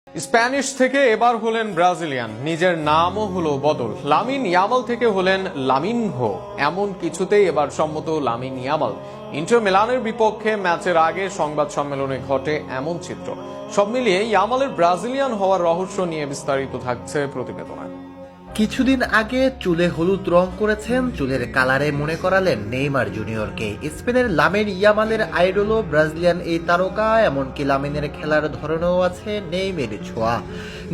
Spanish থেকে এবার হলেন ব্রাজিলিয়ান, নিজের নামও হলো বদল। লামিন ইয়ামাল থেকে হলেন লামিনহো। এমন কিছুতেই এবার সম্মত লামিন ইয়ামাল। ইন্টার মিলানের বিপক্ষে ম্যাচের আগে সংবাদ সম্মেলনে ঘটে এমন চিত্র। সব মিলিয়ে ইয়ামালের ব্রাজিলিয়ান হওয়ার রহস্য নিয়ে বিস্তারিত থাকছে প্রতিবেদনে। কিছুদিন আগে চুলে হলুদ রং করেছেন, চুলের কালারে মনে করালেন নেইমার জুনিয়রকে। স্পেনের লামিন ইয়ামালের আইডলও ব্রাজিলিয়ান এই তারকা, এমনকি লামিনের খেলার ধরনেও আছে নেইমারের ছোঁয়া।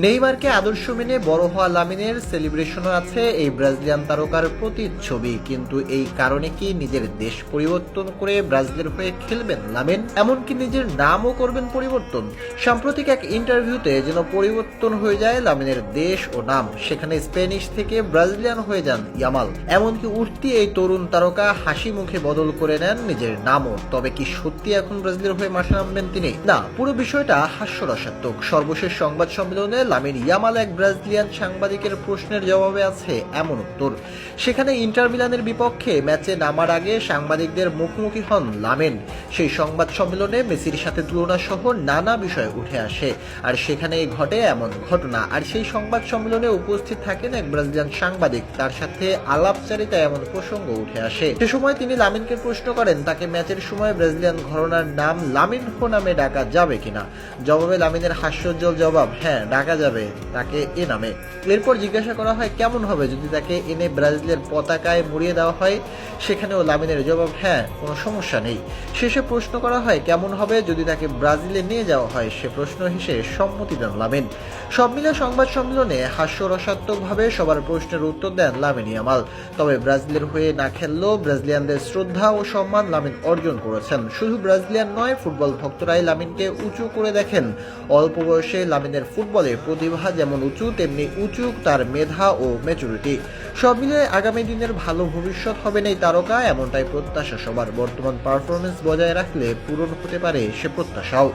নেইমারকে আদর্শ মেনে বড় হওয়া লামিনের সেলিব্রেশনও আছে এই ব্রাজিলিয়ান তারকার প্রতিচ্ছবি। কিন্তু এই কারণে কি নিজের দেশ পরিবর্তন করে ব্রাজিলের হয়ে খেলবেন লামিন? এমনকি নিজের নামও করবেন পরিবর্তন। সাম্প্রতিক এক ইন্টারভিউতে যেন পরিবর্তন হয়ে যায় লামিনের দেশ ও নাম, সেখানে স্পেনিশ থেকে ব্রাজিলিয়ান হয়ে যান ইয়ামাল। এমনকি উঠতি এই তরুণ তারকা হাসি মুখে বদল করে নেন নিজের নামও। তবে কি সত্যি এখন ব্রাজিলের হয়ে মাঠে নামবেন তিনি? না, পুরো বিষয়টা হাস্যরসাত্মক। সর্বশেষ সংবাদ সম্মেলনে লামিন ইয়ামাল এক ব্রাজিলিয়ান সাংবাদিকের প্রশ্নের জবাবে আছে এমন উত্তর। সেখানে ইন্টার মিলানের বিপক্ষে ম্যাচে নামার আগে সাংবাদিকদের মুখোমুখি হন লামিন। সেই সংবাদ সম্মেলনে মেসির সাথে তুলনা সহ নানা বিষয় উঠে আসে, আর সেখানেই ঘটে এমন ঘটনা। আর সেই সংবাদ সম্মেলনে উপস্থিত থাকেন এক ব্রাজিলিয়ান সাংবাদিক, তার সাথে আলাপচারিতায় এমন প্রসঙ্গ উঠে আসে। সে সময় তিনি লামিনকে প্রশ্ন করেন তাকে ম্যাচের সময় ব্রাজিলিয়ান ঘরানার নাম লামিনহো নামে ডাকা যাবে কিনা। জবাবে লামিনের হাস্যোজ্জ্বল জবাব, হ্যাঁ ডাকা যাবে তাকে এ নামে। এরপর জিজ্ঞাসা করা হয় কেমন হবে যদি তাকে এনে ব্রাজিলের পতাকায় মুড়িয়ে দেওয়া হয়। সেখানেও লামিনের জবাব, হ্যাঁ কোনো সমস্যা নেই। শেষে প্রশ্ন করা হয় কেমন হবে যদি তাকে ব্রাজিলে নিয়ে যাওয়া হয়। সে প্রশ্ন হেসে সম্মতি দেন লামিন। সব মিলে সংবাদ সম্মেলনে হাস্যরসাত্মকভাবে সবার প্রশ্নের উত্তর দেন লামিন ইয়ামাল। তবে ব্রাজিলের হয়ে না খেললেও ব্রাজিলিয়ানদের শ্রদ্ধা ও সম্মান লামিন অর্জন করেছেন। শুধু ব্রাজিলিয়ান নয়, ফুটবল ভক্তরাই লামিনকে উঁচু করে দেখেন। অল্প বয়সে লামিনের ফুটবলে প্রতিভা যেমন উঁচু, তেমনি উঁচু তার মেধা ও ম্যাচুরিটি। সব মিলিয়ে আগামী দিনের ভালো ভবিষ্যৎ হবেন এই তারকা, এমনটাই প্রত্যাশা সবার। বর্তমান পারফরমেন্স বজায় রাখলে পূরণ হতে পারে সে প্রত্যাশাও।